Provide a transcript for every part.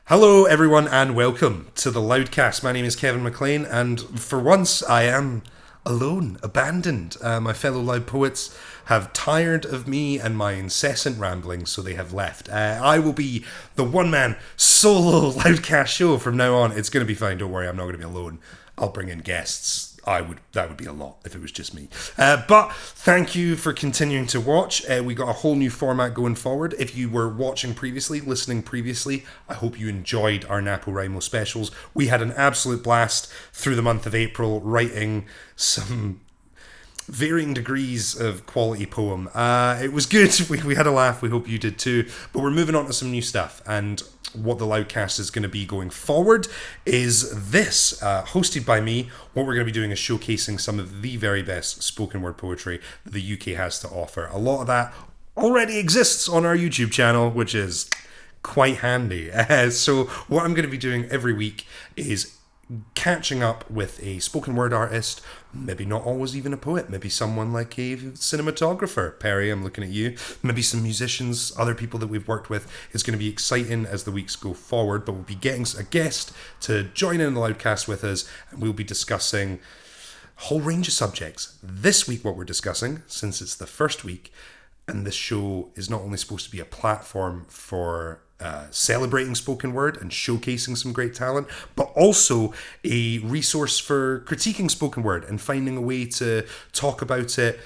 Hello everyone and welcome to the Loudcast. My name is Kevin McLean and for once I am alone, abandoned. My fellow Loud poets have tired of me and my incessant ramblings, so they have left. I will be the one-man solo Loudcast show from now on. It's going to be fine, don't worry, I'm not going to be alone. I'll bring in guests. That would be a lot if it was just me. But thank you for continuing to watch. We got a whole new format going forward. If you were watching previously, listening previously, I hope you enjoyed our NaPoWriMo specials. We had an absolute blast through the month of April writing some varying degrees of quality poem. It was good. We had a laugh. We hope you did too. But we're moving on to some new stuff. And what the Loudcast is going to be going forward is this. Hosted by me, what we're going to be doing is showcasing some of the very best spoken word poetry that the UK has to offer. A lot of that already exists on our YouTube channel, which is quite handy. So what I'm going to be doing every week is catching up with a spoken word artist, maybe not always even a poet, maybe someone like a cinematographer. Perry, I'm looking at you. Maybe some musicians, other people that we've worked with. It's going to be exciting as the weeks go forward, but we'll be getting a guest to join in the Loudcast with us, and we'll be discussing a whole range of subjects. This week, what we're discussing, since it's the first week, and this show is not only supposed to be a platform for celebrating spoken word and showcasing some great talent, but also a resource for critiquing spoken word and finding a way to talk about it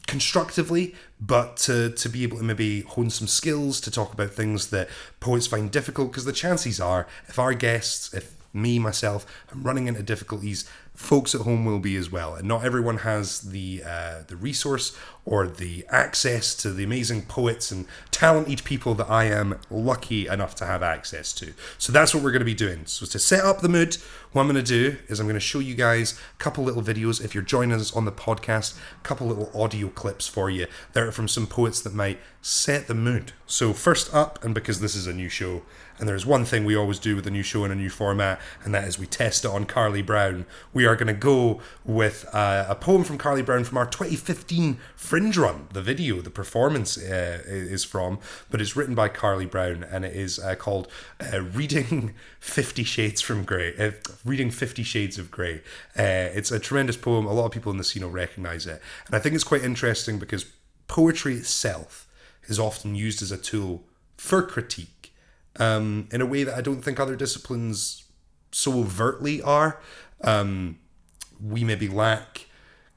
constructively, but to be able to maybe hone some skills, to talk about things that poets find difficult, because the chances are, if our guests, if me, myself, I'm running into difficulties, folks at home will be as well. And not everyone has the resource or the access to the amazing poets and talented people that I am lucky enough to have access to. So that's what we're going to be doing. So to set up the mood, what I'm going to do is I'm going to show you guys a couple little videos. If you're joining us on the podcast, a couple little audio clips for you. They're from some poets that might set the mood. So first up, and because this is a new show, and there's one thing we always do with a new show and a new format, and that is we test it on Carly Brown. We are going to go with a poem from Carly Brown from our 2015 Fringe run. The video, the performance is from, but it's written by Carly Brown, and it is called Reading 50 Shades from Grey. Reading 50 Shades of Grey. It's a tremendous poem. A lot of people in the scene will recognise it. And I think it's quite interesting because poetry itself is often used as a tool for critique. In a way that I don't think other disciplines so overtly are. We maybe lack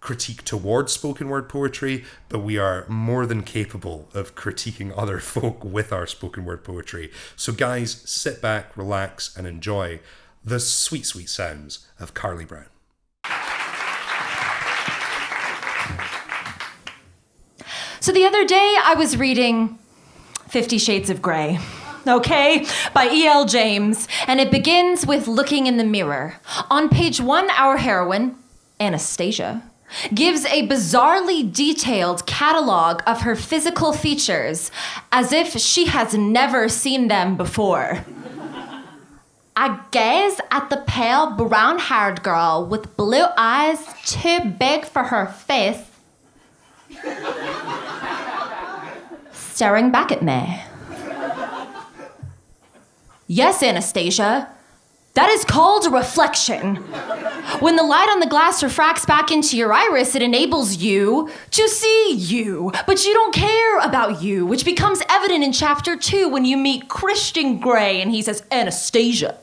critique towards spoken word poetry, but we are more than capable of critiquing other folk with our spoken word poetry. So guys, sit back, relax, and enjoy the sweet, sweet sounds of Carly Brown. So the other day I was reading 50 Shades of Grey. Okay, by E.L. James, and it begins with looking in the mirror. On page 1, our heroine, Anastasia, gives a bizarrely detailed catalog of her physical features, as if she has never seen them before. I gaze at the pale, brown-haired girl with blue eyes too big for her face, staring back at me. Yes, Anastasia, that is called a reflection. When the light on the glass refracts back into your iris, it enables you to see you, but you don't care about you, which becomes evident in chapter 2 when you meet Christian Grey and he says, Anastasia,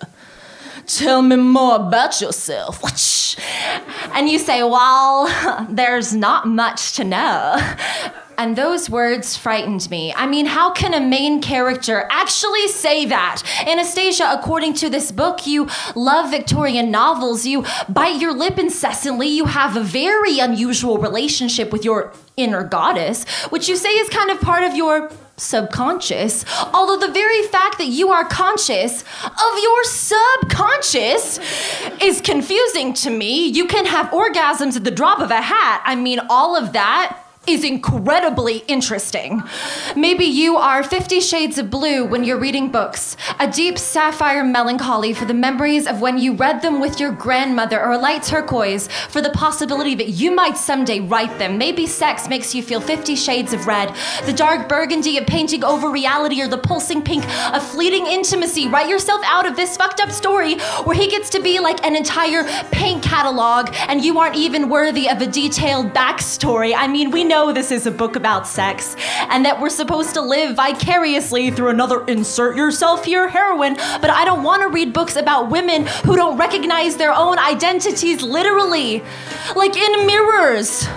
tell me more about yourself. And you say, well, there's not much to know. And those words frightened me. I mean, how can a main character actually say that? Anastasia, according to this book, you love Victorian novels, you bite your lip incessantly, you have a very unusual relationship with your inner goddess, which you say is kind of part of your subconscious, although the very fact that you are conscious of your subconscious is confusing to me. You can have orgasms at the drop of a hat. I mean, all of that is incredibly interesting. Maybe you are 50 shades of blue when you're reading books, a deep sapphire melancholy for the memories of when you read them with your grandmother, or a light turquoise for the possibility that you might someday write them. Maybe sex makes you feel 50 shades of red, the dark burgundy of painting over reality, or the pulsing pink of fleeting intimacy. Write yourself out of this fucked up story where he gets to be like an entire paint catalog and you aren't even worthy of a detailed backstory. I mean, we know this is a book about sex and that we're supposed to live vicariously through another insert yourself here heroine, but I don't want to read books about women who don't recognize their own identities literally, like in mirrors,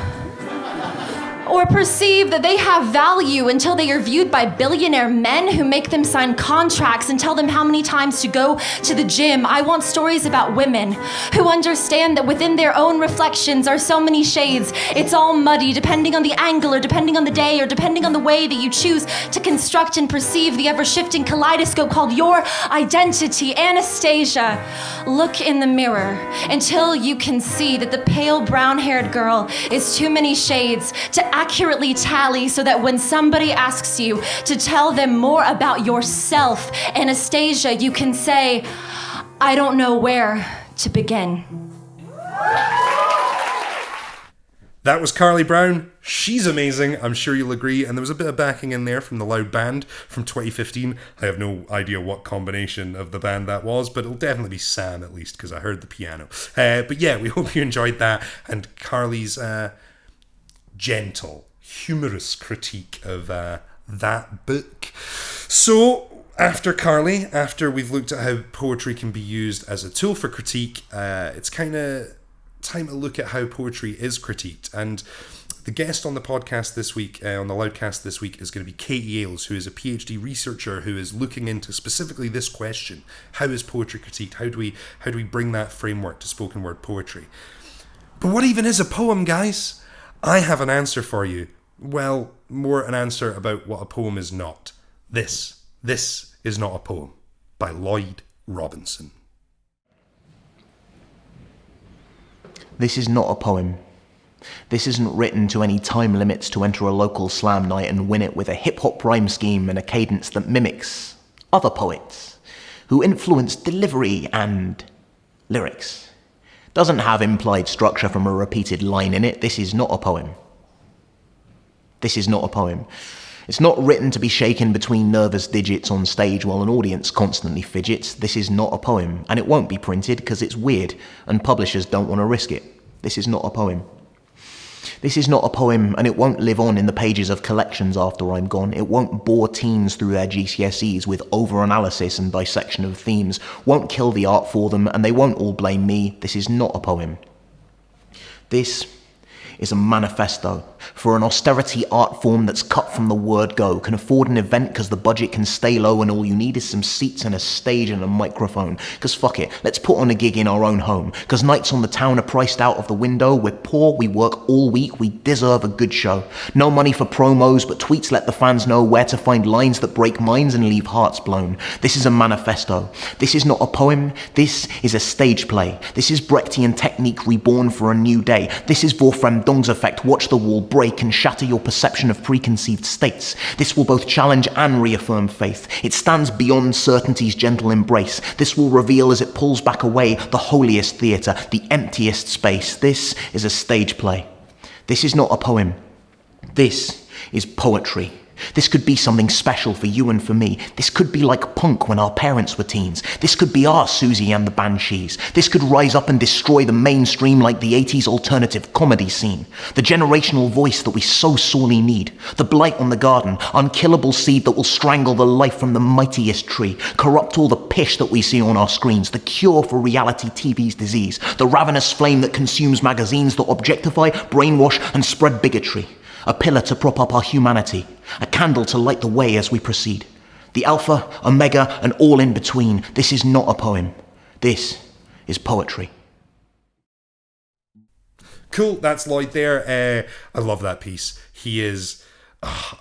or perceive that they have value until they are viewed by billionaire men who make them sign contracts and tell them how many times to go to the gym. I want stories about women who understand that within their own reflections are so many shades. It's all muddy depending on the angle, or depending on the day, or depending on the way that you choose to construct and perceive the ever-shifting kaleidoscope called your identity. Anastasia, look in the mirror until you can see that the pale brown-haired girl is too many shades to accurately tally, so that when somebody asks you to tell them more about yourself, Anastasia, you can say, I don't know where to begin. That was Carly Brown. She's amazing, I'm sure you'll agree. And there was a bit of backing in there from the Loud Band from 2015. I have no idea what combination of the band that was, but it'll definitely be Sam at least, because I heard the piano. But yeah, we hope you enjoyed that. And Carly's gentle, humorous critique of that book. So, after Carly, after we've looked at how poetry can be used as a tool for critique, it's kind of time to look at how poetry is critiqued. And the guest on the podcast this week, on the Loudcast this week, is going to be Katie Ailes, who is a PhD researcher who is looking into specifically this question: how is poetry critiqued? How do we bring that framework to spoken word poetry? But what even is a poem, guys? I have an answer for you. Well, more an answer about what a poem is not. This is not a poem, by Lloyd Robinson. This is not a poem. This isn't written to any time limits to enter a local slam night and win it with a hip-hop rhyme scheme and a cadence that mimics other poets who influence delivery and lyrics. Doesn't have implied structure from a repeated line in it. This is not a poem. This is not a poem. It's not written to be shaken between nervous digits on stage while an audience constantly fidgets. This is not a poem, and it won't be printed because it's weird and publishers don't want to risk it. This is not a poem. This is not a poem, and it won't live on in the pages of collections after I'm gone. It won't bore teens through their GCSEs with over-analysis and dissection of themes. Won't kill the art for them, and they won't all blame me. This is not a poem. This is a manifesto for an austerity art form that's cut from the word go, can afford an event because the budget can stay low and all you need is some seats and a stage and a microphone. Because fuck it, let's put on a gig in our own home. Because nights on the town are priced out of the window. We're poor, we work all week, we deserve a good show. No money for promos, but tweets let the fans know where to find lines that break minds and leave hearts blown. This is a manifesto. This is not a poem, this is a stage play. This is Brechtian technique reborn for a new day. This is Wolfram Dong's effect, watch the wall break and shatter your perception of preconceived states. This will both challenge and reaffirm faith. It stands beyond certainty's gentle embrace. This will reveal as it pulls back away the holiest theatre, the emptiest space. This is a stage play. This is not a poem. This is poetry. This could be something special for you and for me. This could be like punk when our parents were teens. This could be our Susie and the Banshees. This could rise up and destroy the mainstream like the 80s alternative comedy scene. The generational voice that we so sorely need. The blight on the garden, unkillable seed that will strangle the life from the mightiest tree. Corrupt all the pish that we see on our screens. The cure for reality TV's disease. The ravenous flame that consumes magazines that objectify, brainwash and spread bigotry. A pillar to prop up our humanity, a candle to light the way as we proceed. The alpha, omega, and all in between. This is not a poem. This is poetry. Cool, that's Lloyd there. I love that piece. He is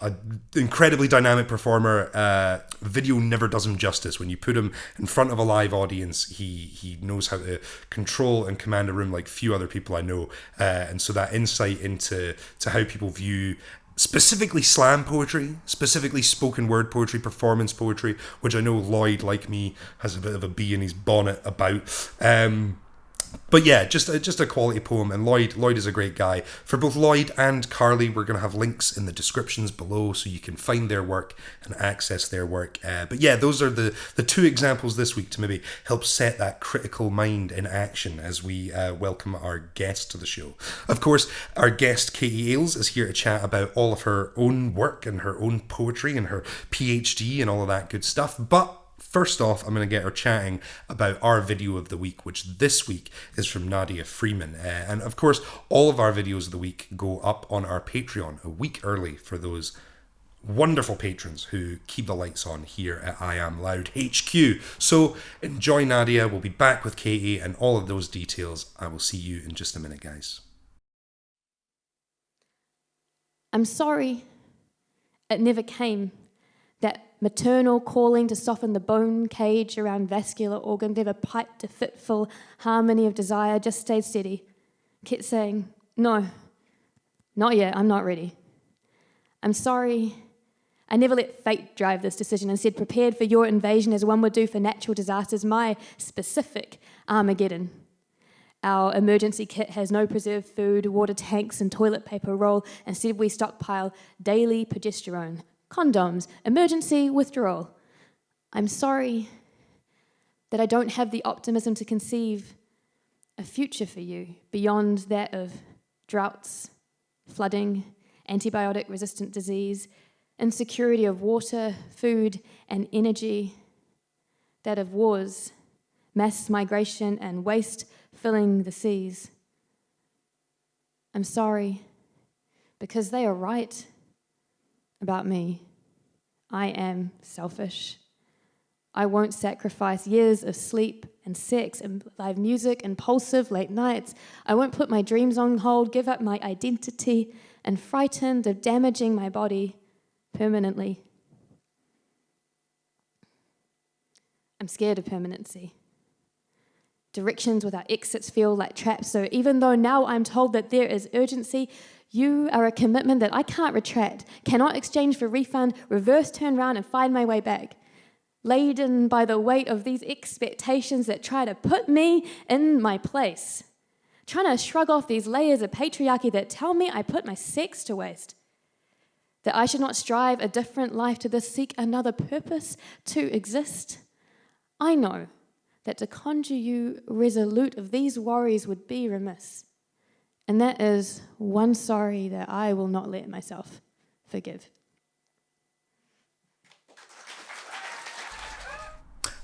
An incredibly dynamic performer. Video never does him justice. When you put him in front of a live audience, he knows how to control and command a room like few other people I know. And so that insight into how people view specifically slam poetry, specifically spoken word poetry, performance poetry, which I know Lloyd, like me, has a bit of a bee in his bonnet about. But yeah, just a quality poem, and Lloyd is a great guy. For both Lloyd and Carly, we're going to have links in the descriptions below so you can find their work and access their work. But yeah, those are the two examples this week to maybe help set that critical mind in action as we welcome our guest to the show. Of course, our guest Katie Ailes is here to chat about all of her own work and her own poetry and her PhD and all of that good stuff. But first off, I'm going to get her chatting about our video of the week, which this week is from Nadia Freeman. And of course, all of our videos of the week go up on our Patreon a week early for those wonderful patrons who keep the lights on here at I Am Loud HQ. So enjoy Nadia. We'll be back with Katie and all of those details. I will see you in just a minute, guys. I'm sorry it never came. That maternal calling to soften the bone cage around vascular organs, never piped to fitful harmony of desire, just stayed steady. Kept saying, no, not yet, I'm not ready. I'm sorry, I never let fate drive this decision, instead prepared for your invasion as one would do for natural disasters, my specific Armageddon. Our emergency kit has no preserved food, water tanks and toilet paper roll. Instead we stockpile daily progesterone, condoms, emergency withdrawal. I'm sorry that I don't have the optimism to conceive a future for you beyond that of droughts, flooding, antibiotic-resistant disease, insecurity of water, food, and energy, that of wars, mass migration, and waste filling the seas. I'm sorry because they are right about me. I am selfish. I won't sacrifice years of sleep and sex and live music, impulsive late nights. I won't put my dreams on hold, give up my identity, and frightened of damaging my body permanently. I'm scared of permanency. Directions without exits feel like traps, so even though now I'm told that there is urgency, you are a commitment that I can't retract, cannot exchange for refund, reverse turn around and find my way back. Laden by the weight of these expectations that try to put me in my place. Trying to shrug off these layers of patriarchy that tell me I put my sex to waste. That I should not strive a different life to this, seek another purpose to exist. I know that to conjure you resolute of these worries would be remiss. And that is one sorry that I will not let myself forgive.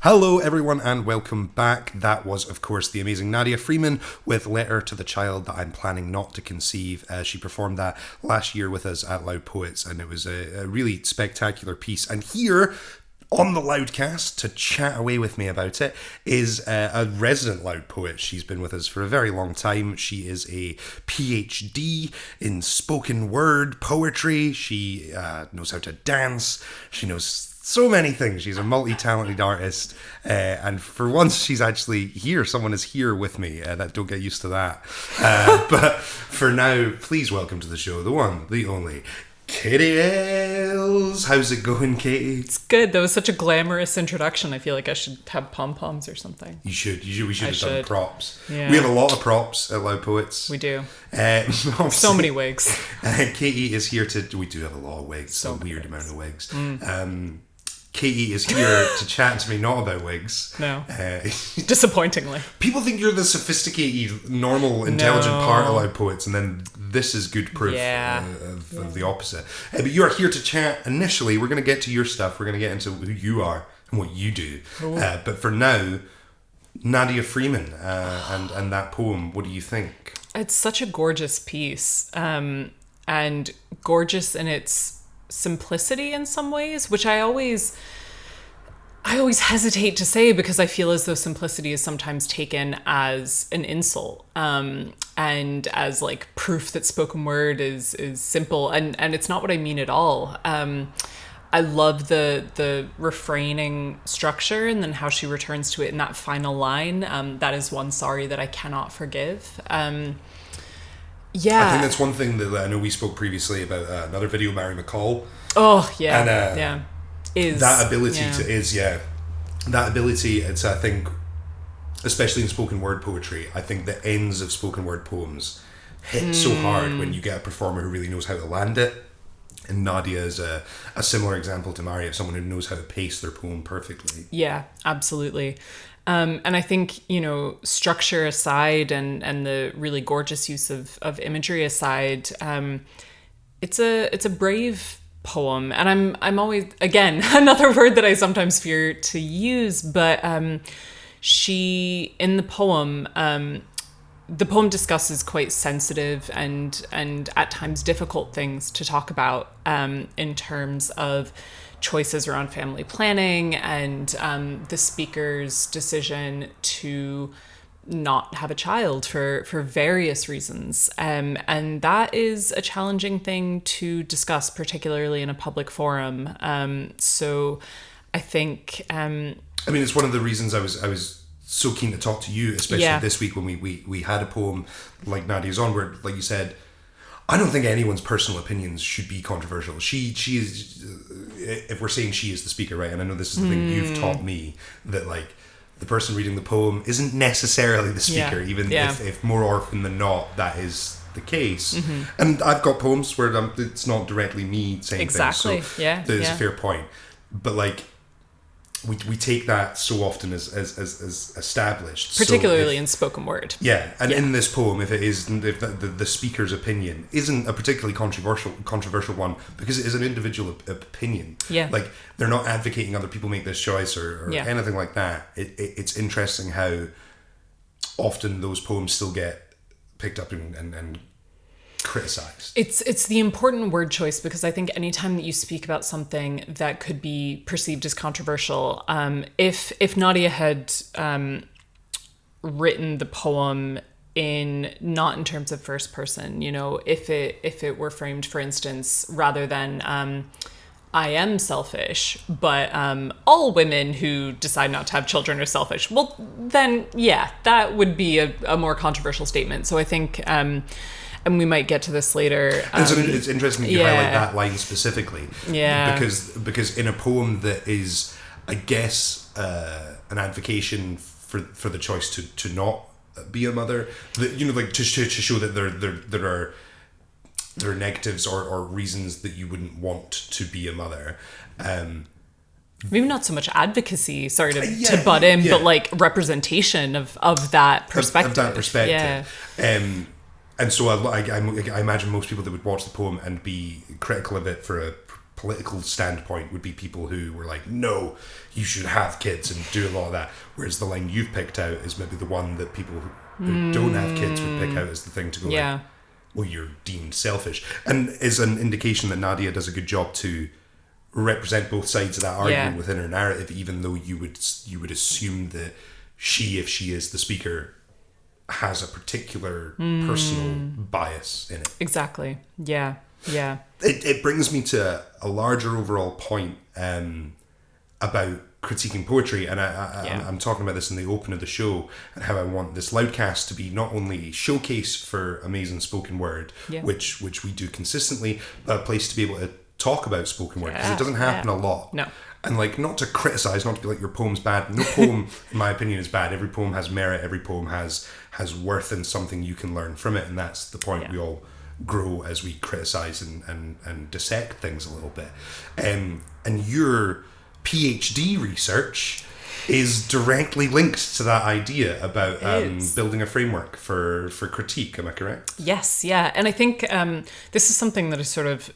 Hello everyone and welcome back. That was of course the amazing Nadia Freeman with Letter to the Child That I'm Planning Not to Conceive. She performed that last year with us at Loud Poets and it was a really spectacular piece. And here on the Loudcast to chat away with me about it is a resident Loud Poet. She's been with us for a very long time. She is a PhD in spoken word poetry. She knows how to dance. She knows so many things. She's a multi-talented artist. And for once, she's actually here. Someone is here with me. Don't get used to that. But for now, please welcome to the show, the one, the only, Katie Ailes. How's it going, Katie? It's good. That was such a glamorous introduction. I feel like I should have pom-poms or something. You should. We should have done props. Yeah. We have a lot of props at Loud Poets. We do. So many wigs. Katie is here to... We do have a lot of wigs. So a weird wigs. amount of wigs. Katie is here to chat to me, not about wigs. No. Disappointingly. People think you're the sophisticated, normal, intelligent part of Loud Poets, and then this is good proof of the opposite. But you are here to chat initially. We're going to get to your stuff. We're going to get into who you are and what you do. But for now, Nadia Freeman and that poem, what do you think? It's such a gorgeous piece. And gorgeous in its simplicity in some ways, which I always I always hesitate to say, because I feel as though simplicity is sometimes taken as an insult, and as like proof that spoken word is simple, and it's not what I mean at all. I love the refraining structure, and then how she returns to it in that final line. That is one sorry that I cannot forgive. I think that's one thing that I know we spoke previously about another video, Mary McCall. Oh yeah, and, yeah. Is that ability yeah. That ability, it's, I think, especially in spoken word poetry, I think the ends of spoken word poems hit so hard when you get a performer who really knows how to land it. And Nadia is a similar example to Mary, of someone who knows how to pace their poem perfectly. Yeah, absolutely. And I think, structure aside, and the really gorgeous use of imagery aside, it's a brave poem. And I'm always, again, another word that I sometimes fear to use, but she, in the poem discusses quite sensitive and at times difficult things to talk about, in terms of choices around family planning and the speaker's decision to not have a child for various reasons. And that is a challenging thing to discuss, particularly in a public forum. So I think... it's one of the reasons I was so keen to talk to you, especially this week when we had a poem like Nadia's on, where, like you said, I don't think anyone's personal opinions should be controversial. She is, if we're saying she is the speaker, right? And I know this is the thing you've taught me, that like the person reading the poem isn't necessarily the speaker, if more often than not that is the case. And I've got poems where it's not directly me saying things, so there's a fair point. But like, we take that so often as established, particularly in spoken word. In this poem, if the speaker's opinion isn't a particularly controversial one, because it is an individual opinion, like they're not advocating other people make this choice or anything like that. It's interesting how often those poems still get picked up and criticized. It's the important word choice, because I think anytime that you speak about something that could be perceived as controversial, if Nadia had written the poem not in terms of first person, if it were framed, for instance, rather than I am selfish, but all women who decide not to have children are selfish, well then that would be a more controversial statement. So I think and we might get to this later. So it's interesting that you highlight that line specifically. Because in a poem that is, I guess, an advocation for the choice to not be a mother, that, to show that there are negatives or reasons that you wouldn't want to be a mother. Maybe not so much advocacy, to butt in, but like representation of that perspective. Of that perspective. And so I imagine most people that would watch the poem and be critical of it for a political standpoint would be people who were like, no, you should have kids and do a lot of that. Whereas the line you've picked out is maybe the one that people who don't have kids would pick out as the thing to go like, well, you're deemed selfish. And is an indication that Nadia does a good job to represent both sides of that argument within her narrative, even though you would assume that if she is the speaker, has a particular personal bias in it. Exactly. Yeah. It brings me to a larger overall point about critiquing poetry, and I'm talking about this in the open of the show, and how I want this Loudcast to be not only a showcase for amazing spoken word, which we do consistently, but a place to be able to talk about spoken word, because it doesn't happen a lot. No. And like, not to criticize, not to be like your poem's bad. No poem, in my opinion, is bad. Every poem has merit. Every poem has worth and something you can learn from it. And that's the point. We all grow as we criticize and dissect things a little bit. And your PhD research is directly linked to that idea about building a framework for critique. Am I correct? Yes, yeah. And I think this is something that is sort of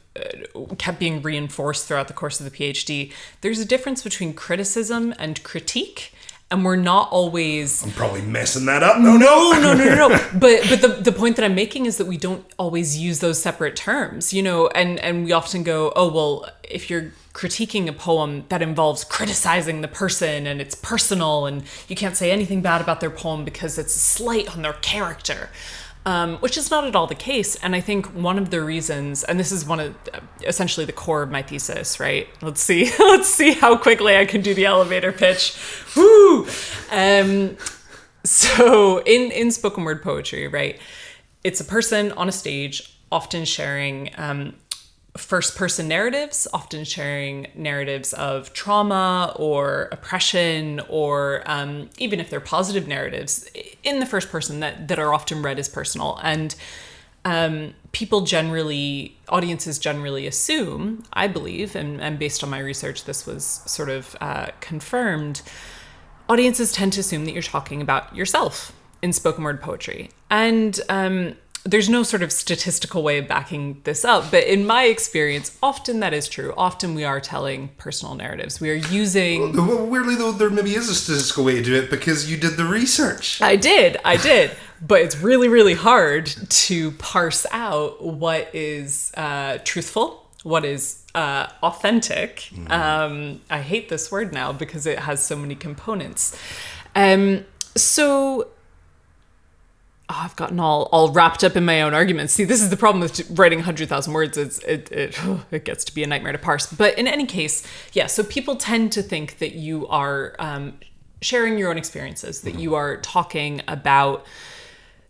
kept being reinforced throughout the course of the PhD. There's a difference between criticism and critique, and we're not always... I'm probably messing that up. No. But the point that I'm making is that we don't always use those separate terms, and we often go, oh, well, if you're critiquing a poem that involves criticizing the person and it's personal and you can't say anything bad about their poem because it's a slight on their character, which is not at all the case. And I think one of the reasons, and this is one of essentially the core of my thesis, right? Let's see how quickly I can do the elevator pitch. Woo! So in spoken word poetry, right, it's a person on a stage often sharing first-person narratives, often sharing narratives of trauma or oppression, or even if they're positive narratives, in the first person that are often read as personal. And audiences generally assume, I believe, and based on my research, this was sort of confirmed, audiences tend to assume that you're talking about yourself in spoken word poetry. And there's no sort of statistical way of backing this up, but in my experience, often that is true. Often we are telling personal narratives. We are using... Well, weirdly, though, there maybe is a statistical way to do it because you did the research. I did. But it's really, really hard to parse out what is truthful, what is authentic. I hate this word now because it has so many components. I've gotten all wrapped up in my own arguments. See, this is the problem with writing 100,000 words. It gets to be a nightmare to parse. But in any case, yeah, so people tend to think that you are sharing your own experiences, that you are talking about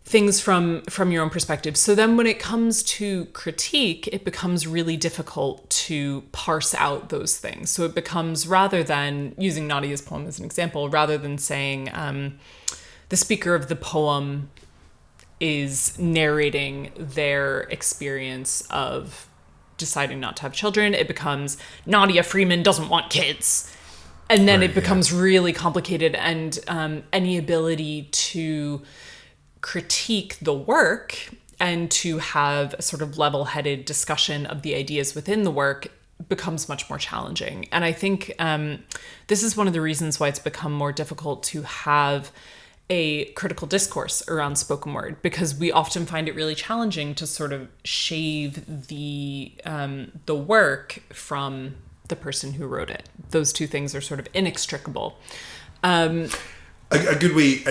things from your own perspective. So then when it comes to critique, it becomes really difficult to parse out those things. So it becomes, rather than, using Nadia's poem as an example, rather than saying the speaker of the poem is narrating their experience of deciding not to have children, it becomes Nadia Freeman doesn't want kids. And then it becomes really complicated, and any ability to critique the work and to have a sort of level-headed discussion of the ideas within the work becomes much more challenging. And I think this is one of the reasons why it's become more difficult to have a critical discourse around spoken word, because we often find it really challenging to sort of shave the work from the person who wrote it. Those two things are sort of inextricable. A good way,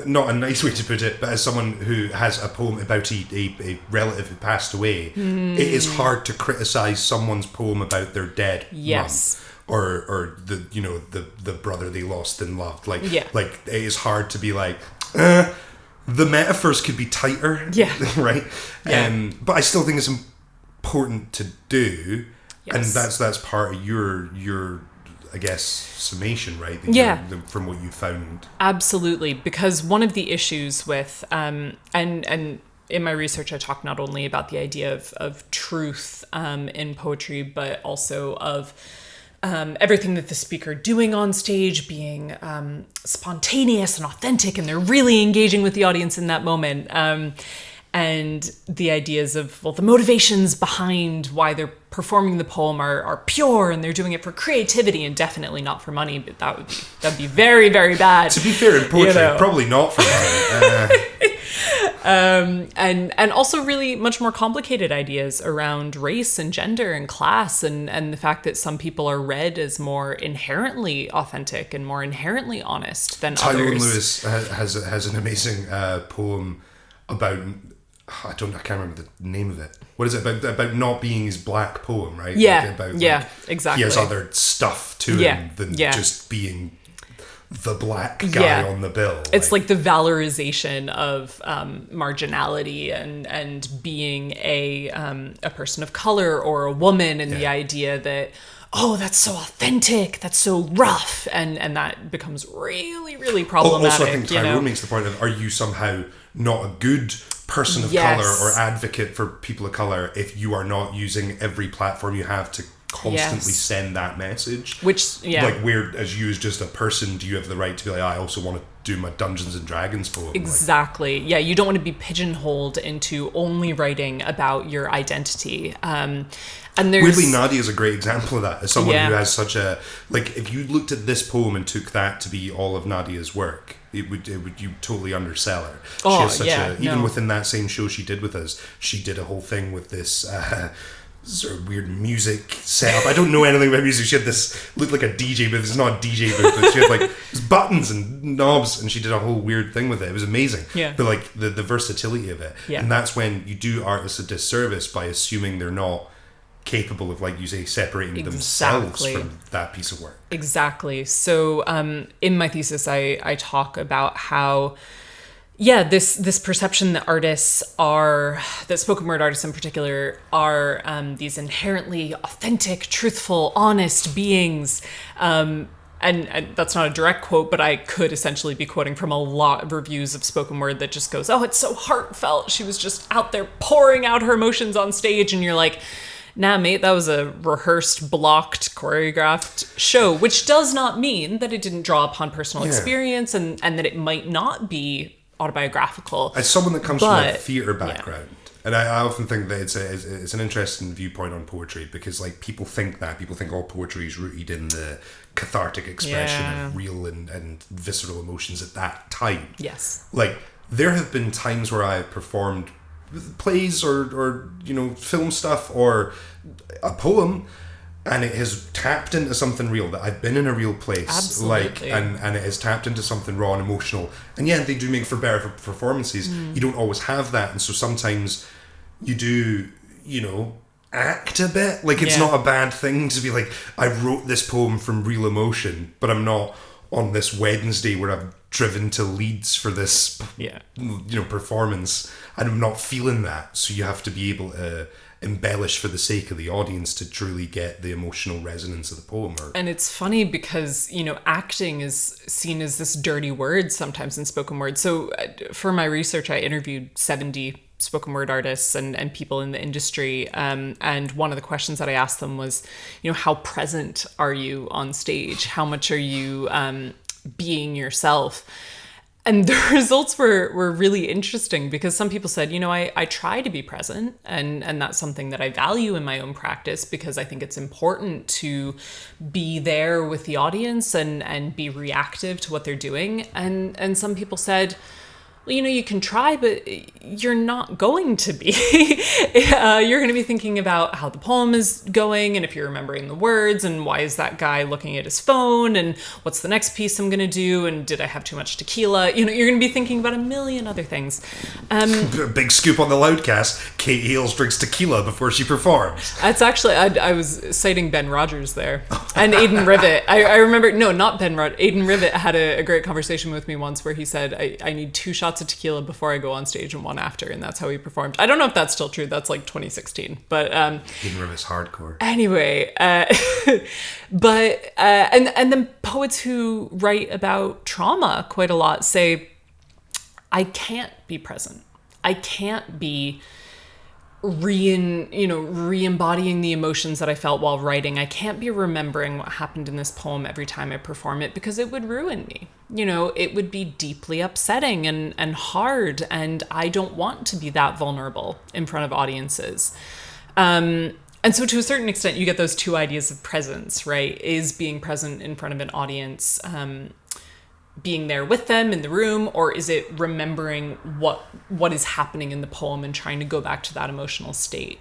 not a nice way to put it, but as someone who has a poem about a relative who passed away, it is hard to criticize someone's poem about their dead mum. Or the brother they lost and loved. Like it is hard to be like, the metaphors could be tighter. Yeah. Right? Yeah. But I still think it's important to do. Yes. And that's part of your I guess summation, right? From what you found. Absolutely. Because one of the issues with and in my research, I talk not only about the idea of truth in poetry, but also of everything that the speaker doing on stage being spontaneous and authentic, and they're really engaging with the audience in that moment. And the ideas of, well, the motivations behind why they're performing the poem are pure, and they're doing it for creativity and definitely not for money. But that'd be very, very bad. To be fair, in poetry, probably not for money. And also really much more complicated ideas around race and gender and class, and the fact that some people are read as more inherently authentic and more inherently honest than Tyrone others. Lewis has an amazing poem about, I can't remember the name of it. What is it about not being his black poem, right? Yeah, He exactly. has other stuff to him than just being the black guy on the bill. It's like the valorization of marginality and being a person of color or a woman, and the idea that, oh, that's so authentic, that's so rough, and that becomes really, really problematic. Also, I think Tyrone makes the point of, are you somehow not a good person of color or advocate for people of color if you are not using every platform you have to constantly send that message? Which, like, where, as you as just a person, do you have the right to be like, I also want to do my Dungeons and Dragons poem? Exactly. Like, you don't want to be pigeonholed into only writing about your identity. And there's... Weirdly, Nadia is a great example of that, as someone who has such a... Like, if you looked at this poem and took that to be all of Nadia's work, it would you totally undersell her. She has such even within that same show she did with us, she did a whole thing with this... sort of weird music setup. I don't know anything about music. She had this, looked like a DJ booth. It's not a DJ booth, but she had like buttons and knobs, and she did a whole weird thing with it. It was amazing. Yeah. But like the versatility of it. Yeah. And that's when you do artists a disservice by assuming they're not capable of, like you say, separating themselves from that piece of work. Exactly. So in my thesis, I talk about how, this perception that that spoken word artists in particular are these inherently authentic, truthful, honest beings. And that's not a direct quote, but I could essentially be quoting from a lot of reviews of spoken word that just goes, oh, it's so heartfelt. She was just out there pouring out her emotions on stage. And you're like, nah, mate, that was a rehearsed, blocked, choreographed show, which does not mean that it didn't draw upon personal experience and that it might not be autobiographical. As someone that comes from a theatre background, and I often think that it's an interesting viewpoint on poetry, because like people think all poetry is rooted in the cathartic expression of real and visceral emotions at that time. Yes. Like there have been times where I've performed plays or film stuff or a poem, and it has tapped into something real, that I've been in a real place. Absolutely. and it has tapped into something raw and emotional, and they do make for better performances. You don't always have that, and so sometimes you do act a bit like it's not a bad thing to be like, I wrote this poem from real emotion, but I'm not on this Wednesday where I've driven to Leeds for this performance, and I'm not feeling that. So you have to be able to embellish for the sake of the audience to truly get the emotional resonance of the poem. And it's funny because acting is seen as this dirty word sometimes in spoken word. So for my research, I interviewed 70 spoken word artists and people in the industry, and one of the questions that I asked them was, how present are you on stage? How much are you being yourself? And the results were really interesting, because some people said, I try to be present, and that's something that I value in my own practice, because I think it's important to be there with the audience and be reactive to what they're doing. And some people said, well, you can try, but you're not going to be. You're going to be thinking about how the poem is going, and if you're remembering the words, and why is that guy looking at his phone, and what's the next piece I'm going to do, and did I have too much tequila? You're going to be thinking about a million other things. Big scoop on the Loudcast: Katie Ailes drinks tequila before she performs. That's actually, I was citing Ben Rogers there, and Aidan Rivet. I remember, no, not Ben Rogers. Aidan Rivet had a great conversation with me once where he said, I need 2 shots of tequila before I go on stage and 1 after, and that's how he performed. I don't know if that's still true. That's like 2016, but Aidan Rivet's hardcore. Anyway, but and then poets who write about trauma quite a lot say, I can't be present. I can't be re-embodying the emotions that I felt while writing. I can't be remembering what happened in this poem every time I perform it, because it would ruin me. It would be deeply upsetting and hard, and I don't want to be that vulnerable in front of audiences. And so to a certain extent, you get those two ideas of presence, right? Is being present in front of an audience being there with them in the room, or is it remembering what is happening in the poem and trying to go back to that emotional state?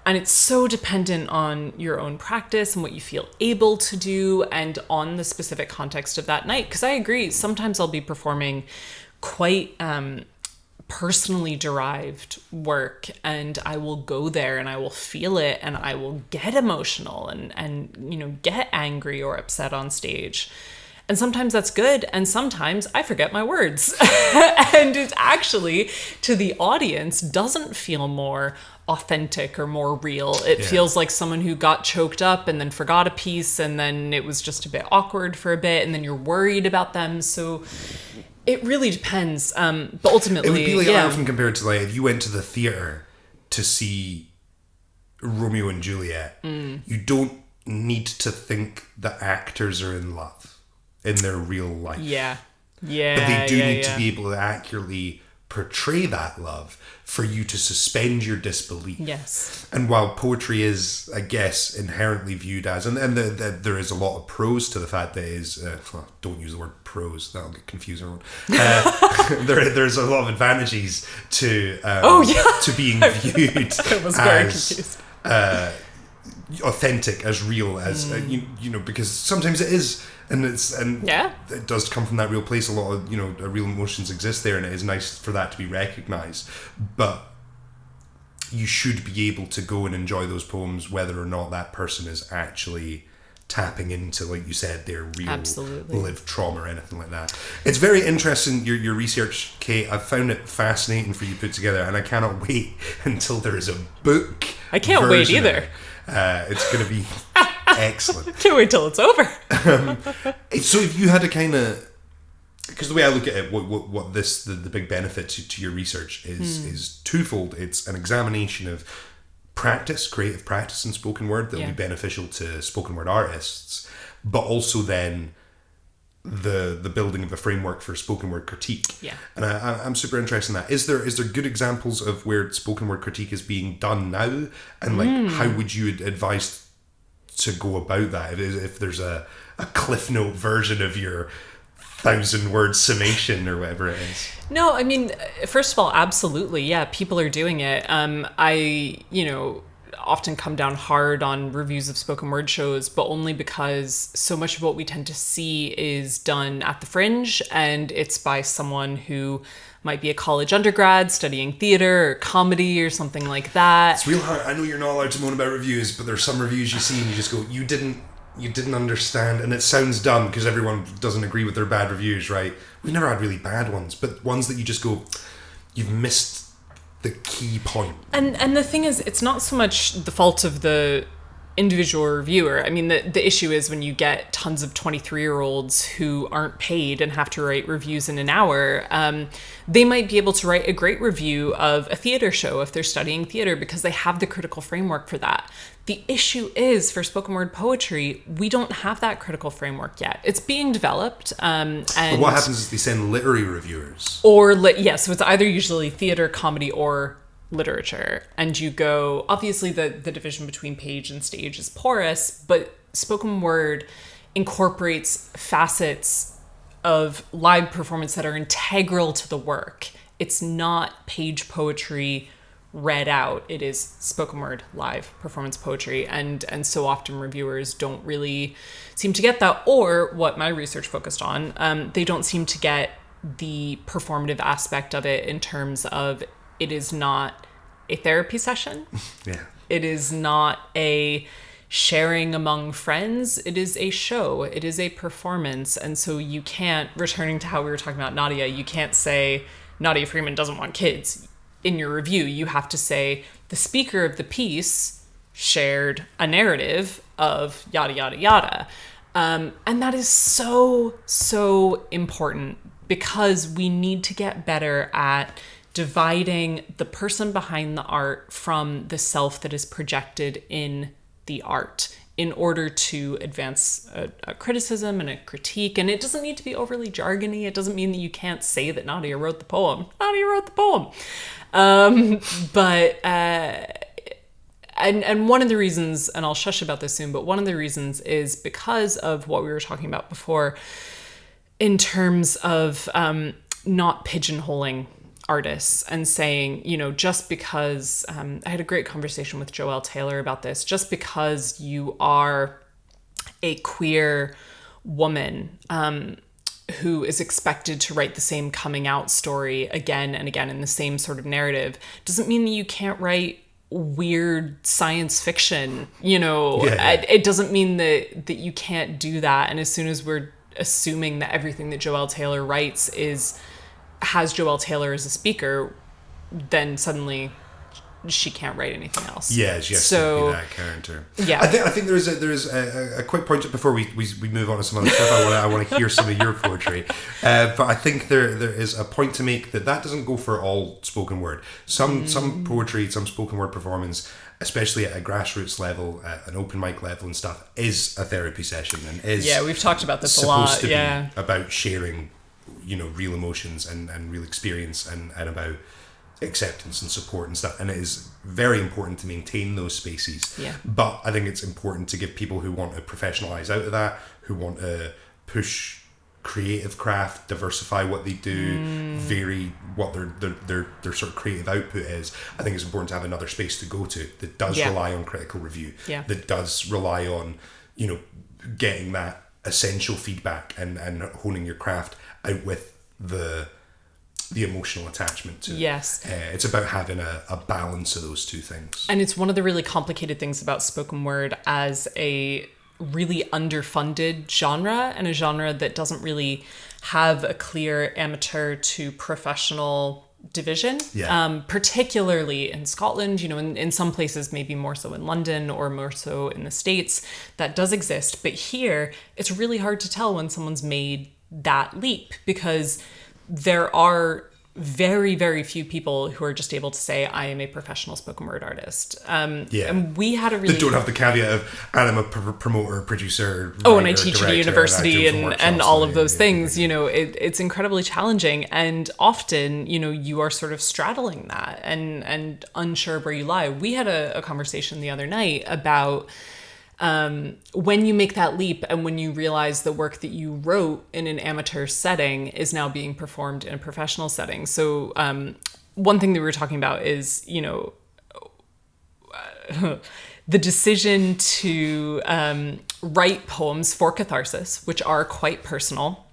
And it's so dependent on your own practice and what you feel able to do, and on the specific context of that night. Because I agree, sometimes I'll be performing quite personally derived work, and I will go there and I will feel it, and I will get emotional and get angry or upset on stage. And sometimes that's good, and sometimes I forget my words. And it actually, to the audience, doesn't feel more authentic or more real. It feels like someone who got choked up and then forgot a piece, and then it was just a bit awkward for a bit, and then you're worried about them. So it really depends. But ultimately, it would be like, I often compare it to, like, if you went to the theatre to see Romeo and Juliet, you don't need to think the actors are in love in their real life. But they do need to be able to accurately portray that love for you to suspend your disbelief. Yes. And while poetry is, I guess, inherently viewed as, and there is a lot of pros to the fact that it is, don't use the word prose, that'll get confusing. There's a lot of advantages to to being viewed I was very confused. authentic, as real as you know, because sometimes it is, and it does come from that real place. A lot of real emotions exist there, and it is nice for that to be recognized. But you should be able to go and enjoy those poems whether or not that person is actually tapping into, like you said, their real lived trauma or anything like that. It's very interesting, your research, Kate. I've found it fascinating for you put together, and I cannot wait until there is a book. I can't wait either. It's going to be excellent. Can't wait till it's over. So if you had to kind of, because the way I look at it, what the big benefit to your research is twofold. It's an examination of creative practice in spoken word that will be beneficial to spoken word artists, but also then the building of a framework for spoken word critique. Yeah. And I'm super interested in that. Is there good examples of where spoken word critique is being done now, and like how would you advise to go about that? If there's a cliff note version of your 1,000-word summation or whatever it is. No, I mean, first of all, absolutely, yeah, people are doing it. I often come down hard on reviews of spoken word shows, but only because so much of what we tend to see is done at the fringe, and it's by someone who might be a college undergrad studying theater or comedy or something like that. It's real hard. I know you're not allowed to moan about reviews, but there's some reviews you see and you just go, you didn't understand, and it sounds dumb because everyone doesn't agree with their bad reviews, right? We've never had really bad ones, but ones that you just go, you've missed the key point. And the thing is, it's not so much the fault of the individual reviewer. I mean, the issue is when you get tons of 23-year-olds who aren't paid and have to write reviews in an hour, they might be able to write a great review of a theater show if they're studying theater because they have the critical framework for that. The issue is, for spoken word poetry, we don't have that critical framework yet. It's being developed. And but what happens is they send literary reviewers. So it's either usually theater, comedy, or literature. And you go, obviously the division between page and stage is porous, but spoken word incorporates facets of live performance that are integral to the work. It's not page poetry read out. It is spoken word live performance poetry, and so often reviewers don't really seem to get that, or what my research focused on, they don't seem to get the performative aspect of it in terms of it is not a therapy session. Yeah. It is not a sharing among friends. It is a show. It is a performance. And so you can't, returning to how we were talking about Nadia, you can't say Nadia Freeman doesn't want kids in your review. You have to say the speaker of the piece shared a narrative of yada, yada, yada. And that is so, so important because we need to get better at dividing the person behind the art from the self that is projected in the art in order to advance a criticism and a critique. And it doesn't need to be overly jargony. It doesn't mean that you can't say that Nadia wrote the poem. Nadia wrote the poem. And one of the reasons, and I'll shush about this soon, but one of the reasons is because of what we were talking about before in terms of not pigeonholing artists and saying, just because, I had a great conversation with Joelle Taylor about this, just because you are a queer woman who is expected to write the same coming out story again and again in the same sort of narrative, doesn't mean that you can't write weird science fiction, It doesn't mean that you can't do that. And as soon as we're assuming that everything that Joelle Taylor writes has Joelle Taylor as a speaker, then suddenly she can't write anything else. Yeah, she has to be that character. Yeah, I think there is a quick point before we move on to some other stuff. I want to hear some of your poetry, but I think there is a point to make that doesn't go for all spoken word. Some poetry, some spoken word performance, especially at a grassroots level, at an open mic level and stuff, is a therapy session and is we've talked about this a lot. Supposed to be about sharing, real emotions and real experience and about acceptance and support and stuff, and it is very important to maintain those spaces. But I think it's important to give people who want to professionalize out of that, who want to push creative craft, diversify what they do, vary what their sort of creative output is. I think it's important to have another space to go to that does rely on critical review, that does rely on, you know, getting that essential feedback and honing your craft out with the emotional attachment to it. Yes. It's about having a balance of those two things. And it's one of the really complicated things about spoken word as a really underfunded genre, and a genre that doesn't really have a clear amateur to professional division, particularly in Scotland, you know, in some places, maybe more so in London or more so in the States, that does exist. But here, it's really hard to tell when someone's made that leap, because there are very, very few people who are just able to say, I am a professional spoken word artist. And we had a really... They don't have the caveat of, I'm a promoter, producer, and I teach at a university and all of those things. You know, it's incredibly challenging. And often, you know, you are sort of straddling that and unsure where you lie. We had a conversation the other night about... when you make that leap and when you realize the work that you wrote in an amateur setting is now being performed in a professional setting. So one thing that we were talking about is, you know, the decision to write poems for catharsis, which are quite personal.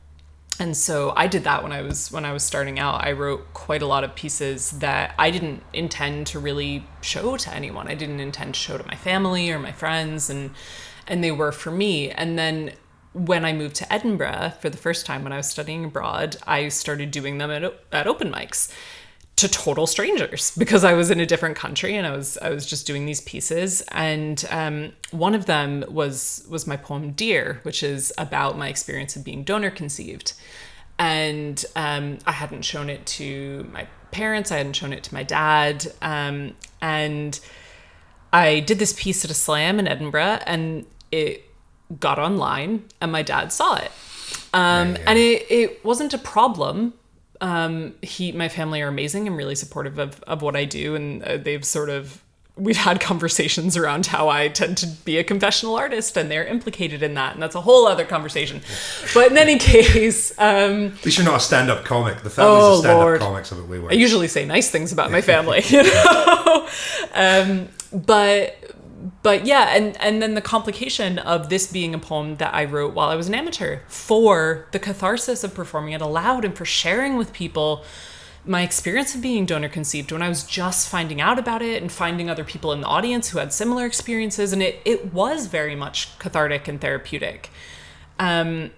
And so I did that when I was starting out. I wrote quite a lot of pieces that I didn't intend to really show to anyone. I didn't intend to show to my family or my friends, and they were for me. And then when I moved to Edinburgh for the first time when I was studying abroad, I started doing them at open mics to total strangers, because I was in a different country and I was just doing these pieces. And one of them was my poem Dear, which is about my experience of being donor conceived. And I hadn't shown it to my parents, I hadn't shown it to my dad. And I did this piece at a slam in Edinburgh, and it got online and my dad saw it. And it wasn't a problem. My family are amazing and really supportive of what I do. And we've had conversations around how I tend to be a confessional artist, and they're implicated in that. And that's a whole other converation. But in any case, at least you're not a stand-up comic. The families of stand-up comics have it way worse. I usually say nice things about my family, you know? But yeah, and then the complication of this being a poem that I wrote while I was an amateur, for the catharsis of performing it aloud and for sharing with people my experience of being donor conceived when I was just finding out about it, and finding other people in the audience who had similar experiences. And it was very much cathartic and therapeutic. And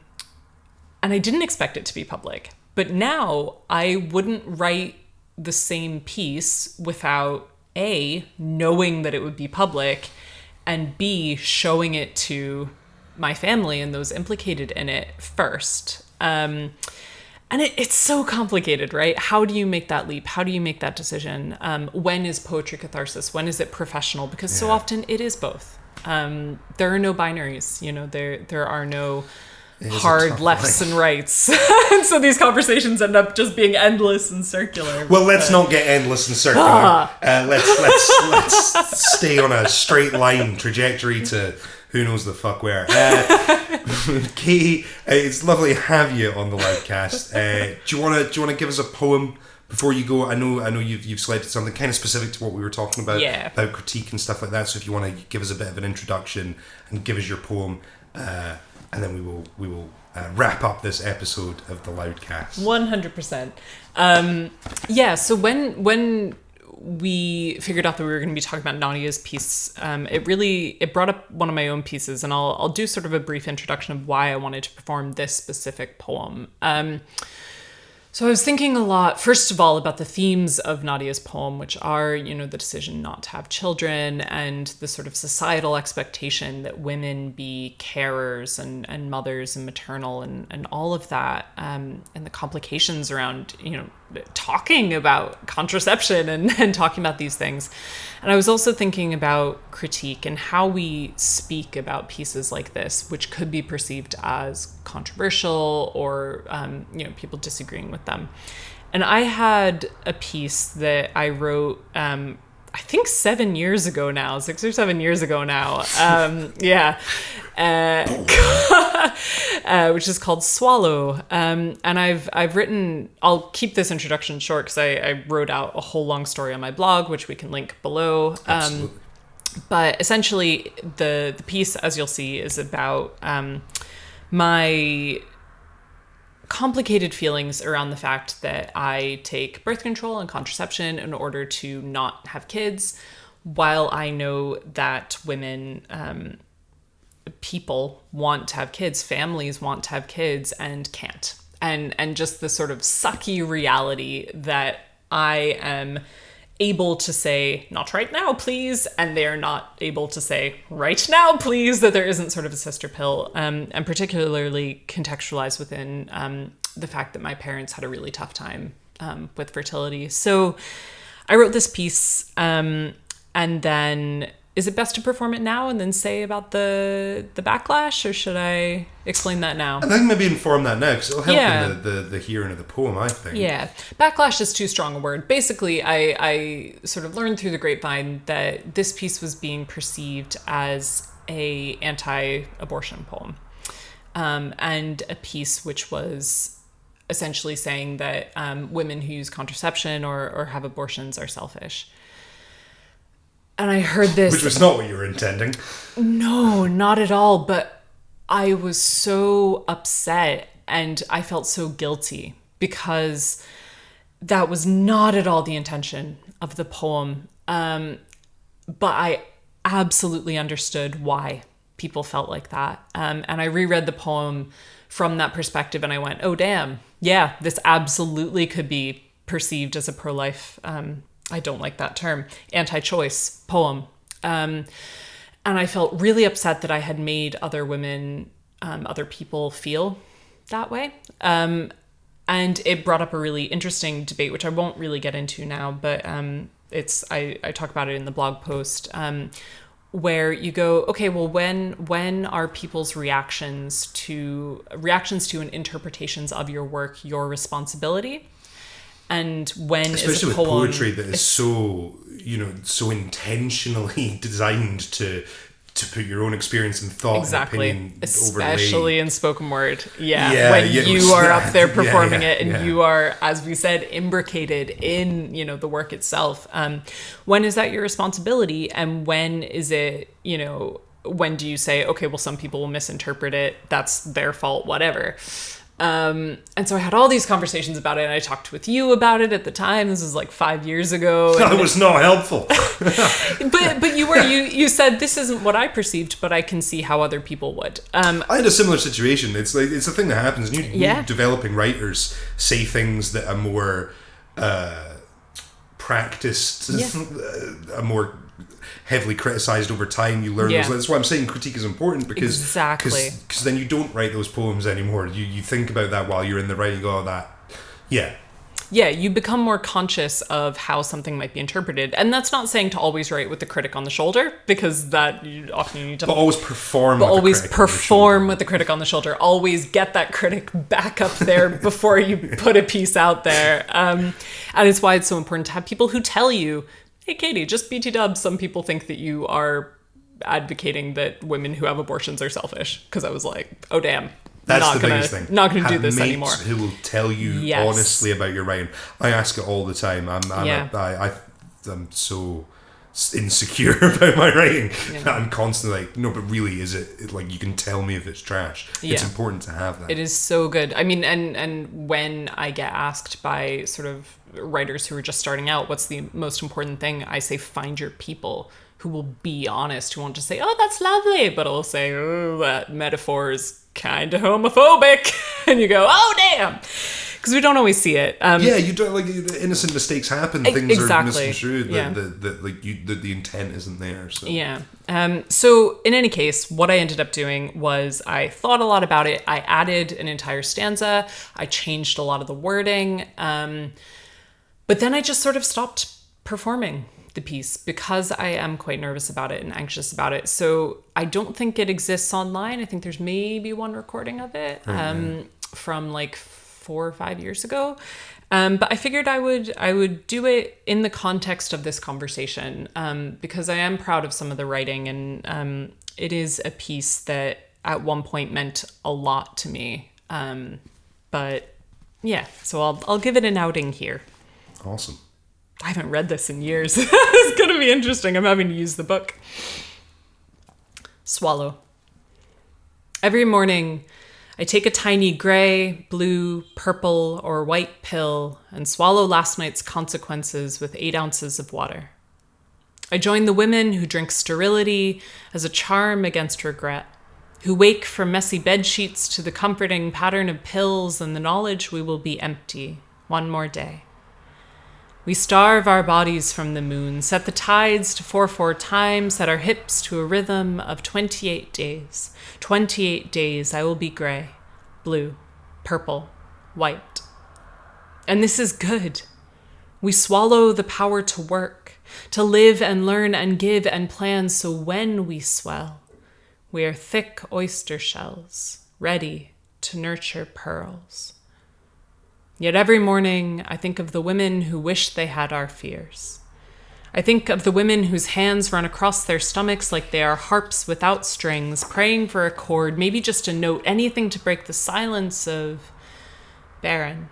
I didn't expect it to be public. But now I wouldn't write the same piece without A, knowing that it would be public, and B, showing it to my family and those implicated in it first. And it's so complicated, right? How do you make that leap? How do you make that decision? When is poetry catharsis? When is it professional? Because so often it is both. There are no binaries, you know, there are no hard lefts and rights. And so these conversations end up just being endless and circular. Well, let's not get endless and circular. Let's stay on a straight line trajectory to who knows the fuck where. Katie, it's lovely to have you on the Loudcast. Do you want to give us a poem before you go? I know you've selected something kind of specific to what we were talking about, about critique and stuff like that. So if you want to give us a bit of an introduction and give us your poem, and then we will wrap up this episode of the Loudcast. 100%. So when we figured out that we were going to be talking about Nadia's piece, it brought up one of my own pieces, and I'll do sort of a brief introduction of why I wanted to perform this specific poem. So I was thinking a lot, first of all, about the themes of Nadia's poem, which are, you know, the decision not to have children, and the sort of societal expectation that women be carers and mothers and maternal and all of that, and the complications around, you know, talking about contraception and talking about these things. And I was also thinking about critique and how we speak about pieces like this, which could be perceived as controversial or, you know, people disagreeing with them. And I had a piece that I wrote, I think 7 years ago now, 6 or 7 years ago now. which is called Swallow. And I've written, I'll keep this introduction short because I wrote out a whole long story on my blog, which we can link below. Absolutely. But essentially, the piece, as you'll see, is about my complicated feelings around the fact that I take birth control and contraception in order to not have kids, while I know that women, people want to have kids, families want to have kids and can't. And just the sort of sucky reality that I am able to say, not right now, please, and they're not able to say, right now, please, that there isn't sort of a sister pill, and particularly contextualized within the fact that my parents had a really tough time with fertility. So I wrote this piece, and then is it best to perform it now and then say about the backlash, or should I explain that now? I think maybe inform that now, because it'll help Yeah. in the hearing of the poem, I think. Yeah, backlash is too strong a word. Basically, I sort of learned through the grapevine that this piece was being perceived as a anti-abortion poem, and a piece which was essentially saying that women who use contraception or have abortions are selfish. And I heard this... Which was not what you were intending. No, not at all. But I was so upset and I felt so guilty because that was not at all the intention of the poem. But I absolutely understood why people felt like that. And I reread the poem from that perspective and I went, oh, damn. Yeah, this absolutely could be perceived as a pro-life I don't like that term, anti-choice poem. And I felt really upset that I had made other women, other people feel that way. And it brought up a really interesting debate, which I won't really get into now, but I talk about it in the blog post, where you go, okay, well, when are people's reactions to and interpretations of your work your responsibility? And when especially is a with poem, poetry that is so intentionally designed to put your own experience and thought exactly, and opinion especially overlay. in spoken word, when you are up there performing it and you are, as we said, imbricated in the work itself. When is that your responsibility, and when is it when do you say, okay, well, some people will misinterpret it, that's their fault, whatever. And so I had all these conversations about it, and I talked with you about it at the time. This was like 5 years ago. That was not helpful. but you said this isn't what I perceived, but I can see how other people would. I had a similar situation. It's a thing that happens. New developing writers say things that are more practiced, are more heavily criticized over time. You learn those. That's why I'm saying critique is important, because then you don't write those poems anymore. You think about that while you're in the writing. Go, you become more conscious of how something might be interpreted, and that's not saying to always write with the critic on the shoulder, because that you often need to. But always perform. With the critic on the shoulder. Always get that critic back up there before you put a piece out there, and it's why it's so important to have people who tell you, hey, Katie, just BT dubs. Some people think that you are advocating that women who have abortions are selfish. Because I was like, oh, damn. That's the biggest thing. Not going to do this mates anymore. Who will tell you honestly about your writing. I ask it all the time. I'm so insecure about my writing. I'm constantly like, no, but really, is it like, you can tell me if it's trash. It's important to have that. It is so good. I mean, and when I get asked by sort of writers who are just starting out, what's the most important thing? I say, find your people who will be honest, who won't just say, oh, that's lovely, but will say, oh, that metaphor is kind of homophobic. And you go, oh, damn. Because we don't always see it. You don't, like, innocent mistakes happen. Things are misconstrued. The intent isn't there. So. Yeah. So in any case, what I ended up doing was I thought a lot about it. I added an entire stanza. I changed a lot of the wording. But then I just sort of stopped performing the piece because I am quite nervous about it and anxious about it. So I don't think it exists online. I think there's maybe one recording of it from like 4 or 5 years ago. But I figured I would do it in the context of this conversation, because I am proud of some of the writing, and it is a piece that at one point meant a lot to me. But yeah, so I'll give it an outing here. Awesome. I haven't read this in years. It's going to be interesting. I'm having to use the book. Swallow. Every morning, I take a tiny gray, blue, purple, or white pill and swallow last night's consequences with 8 ounces of water. I join the women who drink sterility as a charm against regret, who wake from messy bed sheets to the comforting pattern of pills and the knowledge we will be empty one more day. We starve our bodies from the moon, set the tides to 4/4 time, set our hips to a rhythm of 28 days. 28 days I will be gray, blue, purple, white. And this is good. We swallow the power to work, to live and learn and give and plan, so when we swell, we are thick oyster shells, ready to nurture pearls. Yet every morning, I think of the women who wish they had our fears. I think of the women whose hands run across their stomachs like they are harps without strings, praying for a chord, maybe just a note, anything to break the silence of barren.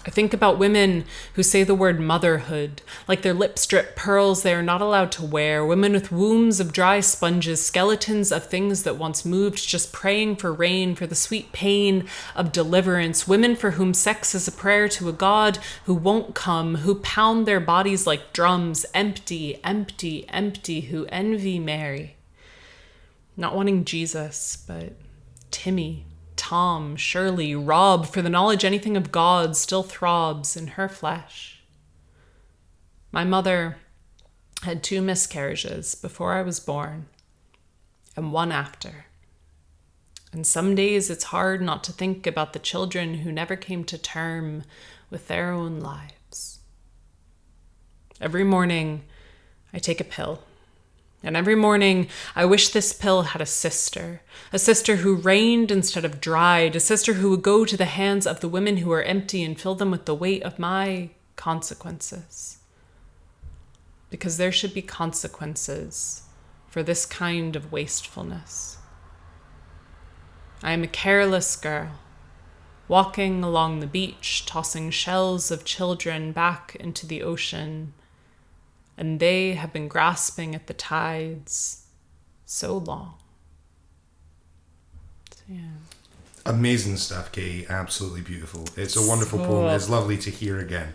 I think about women who say the word motherhood, like their lips drip pearls they are not allowed to wear, women with wombs of dry sponges, skeletons of things that once moved, just praying for rain, for the sweet pain of deliverance, women for whom sex is a prayer to a God who won't come, who pound their bodies like drums, empty, empty, empty, who envy Mary. Not wanting Jesus, but Timmy, Tom, Shirley, Rob, for the knowledge anything of God still throbs in her flesh. My mother had 2 miscarriages before I was born, and 1 after. And some days it's hard not to think about the children who never came to term with their own lives. Every morning, I take a pill. And every morning, I wish this pill had a sister who rained instead of dried, a sister who would go to the hands of the women who are empty and fill them with the weight of my consequences. Because there should be consequences for this kind of wastefulness. I am a careless girl, walking along the beach, tossing shells of children back into the ocean, and they have been grasping at the tides so long. So, yeah. Amazing stuff, Katie. Absolutely beautiful. It's a wonderful poem. It's lovely to hear again.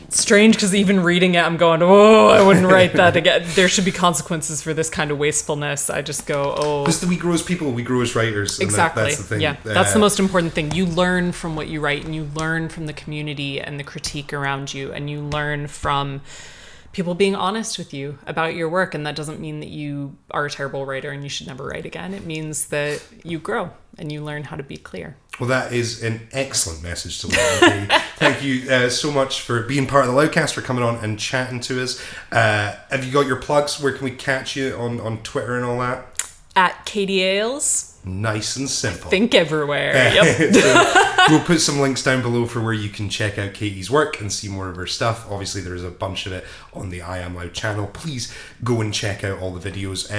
Strange, because even reading it, I'm going, oh, I wouldn't write that again. There should be consequences for this kind of wastefulness. I just go, oh. Because we grow as people, we grow as writers. Exactly. That's the thing. Yeah, that's the most important thing. You learn from what you write, and you learn from the community and the critique around you, and you learn from people being honest with you about your work. And that doesn't mean that you are a terrible writer and you should never write again. It means that you grow and you learn how to be clear. Well, that is an excellent message to learn. Thank you so much for being part of the Loudcast, for coming on and chatting to us. Have you got your plugs? Where can we catch you on Twitter and all that? At Katie Ailes. Nice and simple. Think everywhere. Yep. So we'll put some links down below for where you can check out Katie's work and see more of her stuff. Obviously, there's a bunch of it on the I Am Loud channel. Please go and check out all the videos.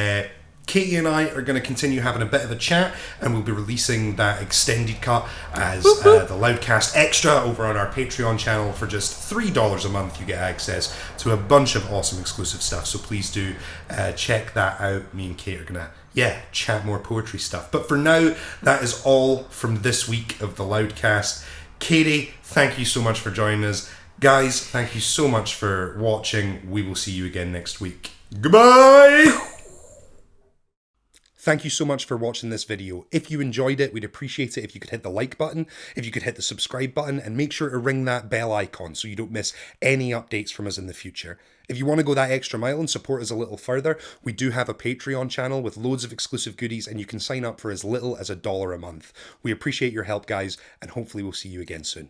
Katie and I are going to continue having a bit of a chat, and we'll be releasing that extended cut as the Loudcast Extra over on our Patreon channel. For just $3 a month, you get access to a bunch of awesome exclusive stuff. So please do check that out. Me and Kate are going to chat more poetry stuff. But for now, that is all from this week of the Loudcast. Katie, thank you so much for joining us. Guys, thank you so much for watching. We will see you again next week. Goodbye! Thank you so much for watching this video. If you enjoyed it, we'd appreciate it if you could hit the like button, if you could hit the subscribe button, and make sure to ring that bell icon so you don't miss any updates from us in the future. If you want to go that extra mile and support us a little further, we do have a Patreon channel with loads of exclusive goodies, and you can sign up for as little as $1 a month. We appreciate your help, guys, and hopefully we'll see you again soon.